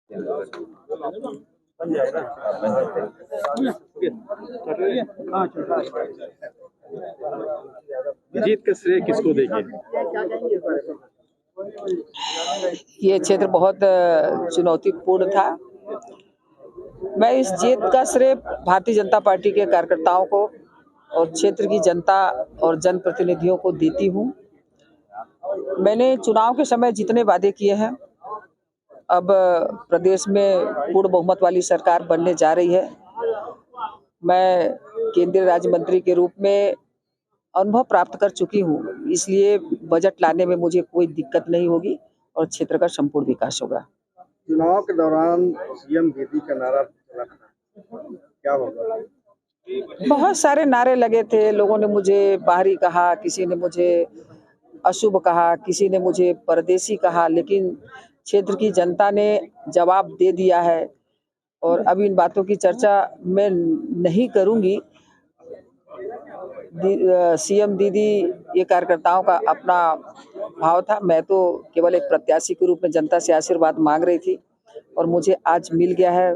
जीत का श्रेय किसको देंगे? ये क्षेत्र बहुत चुनौतीपूर्ण था। मैं इस जीत का श्रेय भारतीय जनता पार्टी के कार्यकर्ताओं को और क्षेत्र की जनता और जनप्रतिनिधियों को देती हूँ। मैंने चुनाव के समय जितने वादे किए हैं, अब प्रदेश में पूर्ण बहुमत वाली सरकार बनने जा रही है। मैं केंद्रीय राज्य मंत्री के रूप में अनुभव प्राप्त कर चुकी हूँ, इसलिए बजट लाने में मुझे कोई दिक्कत नहीं होगी और क्षेत्र का संपूर्ण विकास होगा। चुनाव के दौरान सीएम दीदी का नारा चला था, क्या होगा? बहुत सारे नारे लगे थे। लोगों ने मुझे बाहरी कहा, किसी ने मुझे अशुभ कहा, किसी ने मुझे परदेसी कहा, लेकिन क्षेत्र की जनता ने जवाब दे दिया है और अब इन बातों की चर्चा मैं नहीं करूंगी। सीएम दीदी ये कार्यकर्ताओं का अपना भाव था। मैं तो केवल एक प्रत्याशी के रूप में जनता से आशीर्वाद मांग रही थी और मुझे आज मिल गया है।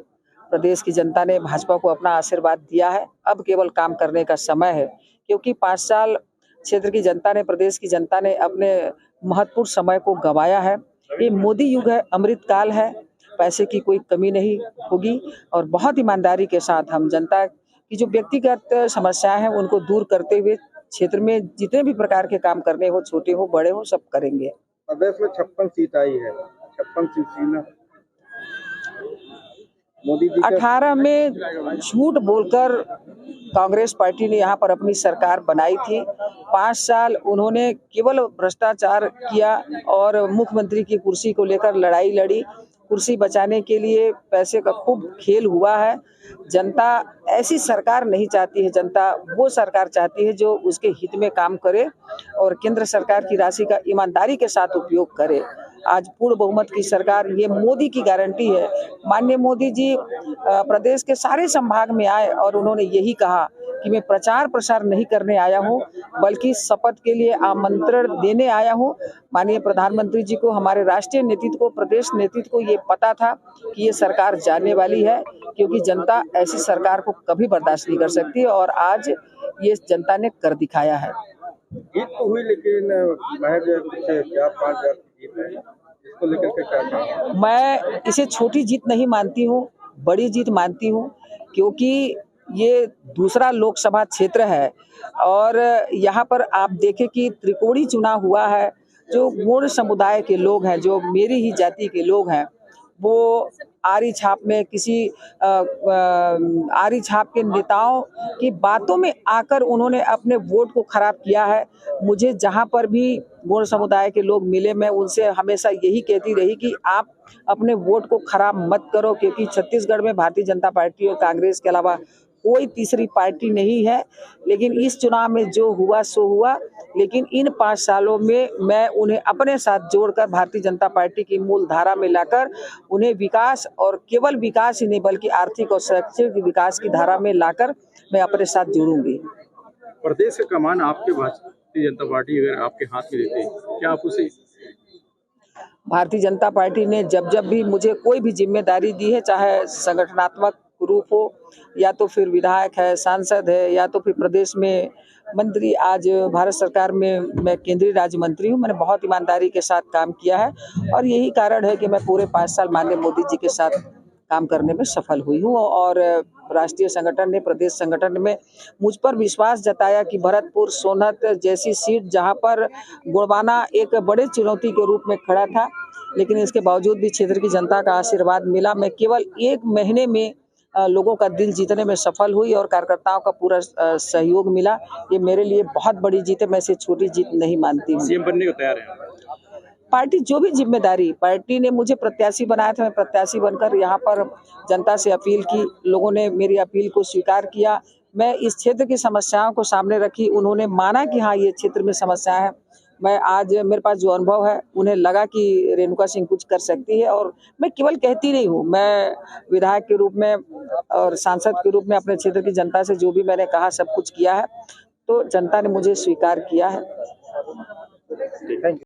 प्रदेश की जनता ने भाजपा को अपना आशीर्वाद दिया है। अब केवल काम करने का समय है, क्योंकि 5 साल क्षेत्र की जनता ने, प्रदेश की जनता ने अपने महत्वपूर्ण समय को गंवाया है। ये मोदी युग है, अमृत काल है, पैसे की कोई कमी नहीं होगी और बहुत ईमानदारी के साथ हम जनता की जो व्यक्तिगत समस्याएं हैं उनको दूर करते हुए क्षेत्र में जितने भी प्रकार के काम करने हो, छोटे हो बड़े हो, सब करेंगे। प्रदेश में 56 सीट आई है, 56 शिवसेना मोदी जी 18 में झूठ बोलकर कांग्रेस पार्टी ने यहाँ पर अपनी सरकार बनाई थी। 5 साल उन्होंने केवल भ्रष्टाचार किया और मुख्यमंत्री की कुर्सी को लेकर लड़ाई लड़ी। कुर्सी बचाने के लिए पैसे का खूब खेल हुआ है। जनता ऐसी सरकार नहीं चाहती है। जनता वो सरकार चाहती है जो उसके हित में काम करे और केंद्र सरकार की राशि का ईमानदारी के साथ उपयोग करे। आज पूर्ण बहुमत की सरकार, ये मोदी की गारंटी है। माननीय मोदी जी प्रदेश के सारे संभाग में आए और उन्होंने यही कहा कि मैं प्रचार प्रसार नहीं करने आया हूं, बल्कि शपथ के लिए आमंत्रण देने आया हूं। माननीय प्रधानमंत्री जी को, हमारे राष्ट्रीय नेतृत्व को, प्रदेश नेतृत्व को ये पता था कि ये सरकार जाने वाली है, क्योंकि जनता ऐसी सरकार को कभी बर्दाश्त नहीं कर सकती और आज ये जनता ने कर दिखाया है। जीत तो हुई, लेकिन महज 4-5 जीत है, इसको लेकर के क्या कहेंगे? मैं इसे छोटी जीत नहीं मानती हूँ, बड़ी जीत मानती हूँ, क्योंकि ये दूसरा लोकसभा क्षेत्र है और यहाँ पर आप देखें कि त्रिकोणीय चुनाव हुआ है। जो गौड़ समुदाय के लोग हैं, जो मेरी ही जाति के लोग हैं, वो आरी छाप में किसी आरी छाप के नेताओं की बातों में आकर उन्होंने अपने वोट को खराब किया है। मुझे जहां पर भी गौड़ समुदाय के लोग मिले, मैं उनसे हमेशा यही कहती रही कि आप अपने वोट को खराब मत करो, क्योंकि छत्तीसगढ़ में भारतीय जनता पार्टी और कांग्रेस के अलावा कोई तीसरी पार्टी नहीं है। लेकिन इस चुनाव में जो हुआ सो हुआ, लेकिन इन 5 सालों में मैं उन्हें अपने साथ जोड़कर भारतीय जनता पार्टी की मूल धारा में लाकर उन्हें विकास, और केवल विकास ही नहीं बल्कि आर्थिक और शैक्षणिक विकास की धारा में लाकर मैं अपने साथ जोड़ूंगी। प्रदेश का कमान आपके भारतीय जनता पार्टी अगर आपके हाथ में देते हैं, क्या आप उसे? भारतीय जनता पार्टी ने जब जब भी मुझे कोई भी जिम्मेदारी दी है, चाहे संगठनात्मक रूप हो, या तो फिर विधायक है, सांसद है, या तो फिर प्रदेश में मंत्री, आज भारत सरकार में मैं केंद्रीय राज्य मंत्री हूँ, मैंने बहुत ईमानदारी के साथ काम किया है और यही कारण है कि मैं पूरे 5 साल माननीय मोदी जी के साथ काम करने में सफल हुई हूँ। और राष्ट्रीय संगठन ने, प्रदेश संगठन में मुझ पर विश्वास जताया कि भरतपुर, सोनहत जैसी सीट जहाँ पर गुड़वाना एक बड़े चुनौती के रूप में खड़ा था, लेकिन इसके बावजूद भी क्षेत्र की जनता का आशीर्वाद मिला। मैं केवल 1 महीने में लोगों का दिल जीतने में सफल हुई और कार्यकर्ताओं का पूरा सहयोग मिला। ये मेरे लिए बहुत बड़ी जीत है, मैं इसे छोटी जीत नहीं मानती हूँ। सीएम बनने को तैयार है? पार्टी जो भी जिम्मेदारी, पार्टी ने मुझे प्रत्याशी बनाया था, मैं प्रत्याशी बनकर यहाँ पर जनता से अपील की, लोगों ने मेरी अपील को स्वीकार किया। मैं इस क्षेत्र की समस्याओं को सामने रखी, उन्होंने माना कि हाँ ये क्षेत्र में समस्या है। मैं आज, मेरे पास जो अनुभव है, उन्हें लगा कि रेणुका सिंह कुछ कर सकती है और मैं केवल कहती नहीं हूँ, मैं विधायक के रूप में और सांसद के रूप में अपने क्षेत्र की जनता से जो भी मैंने कहा सब कुछ किया है, तो जनता ने मुझे स्वीकार किया है। Thank you.